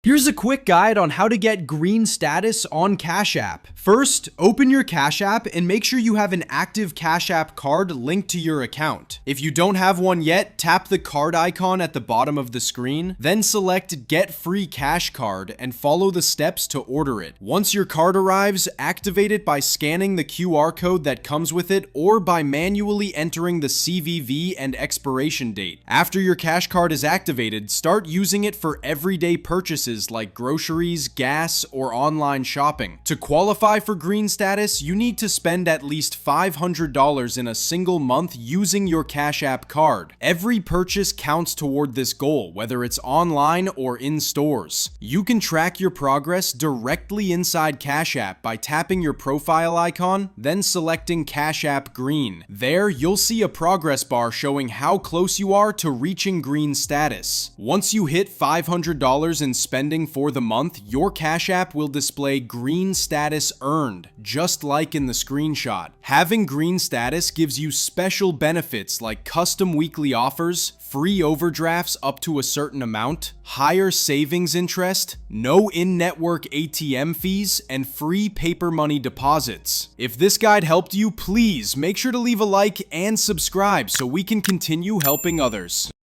Here's a quick guide on how to get green status on Cash App. First, open your Cash App and make sure you have an active Cash App card linked to your account. If you don't have one yet, tap the card icon at the bottom of the screen, then select Get Free Cash Card and follow the steps to order it. Once your card arrives, activate it by scanning the QR code that comes with it or by manually entering the CVV and expiration date. After your Cash Card is activated, start using it for everyday purchases like groceries, gas, or online shopping. To qualify for green status, you need to spend at least $500 in a single month using your Cash App card. Every purchase counts toward this goal, whether it's online or in stores. You can track your progress directly inside Cash App by tapping your profile icon, then selecting Cash App Green. There, you'll see a progress bar showing how close you are to reaching green status. Once you hit $500 in spending for the month, your Cash App will display green status earned, just like in the screenshot. Having green status gives you special benefits like custom weekly offers, free overdrafts up to a certain amount, higher savings interest, no in-network ATM fees, and free paper money deposits. If this guide helped you, please make sure to leave a like and subscribe so we can continue helping others.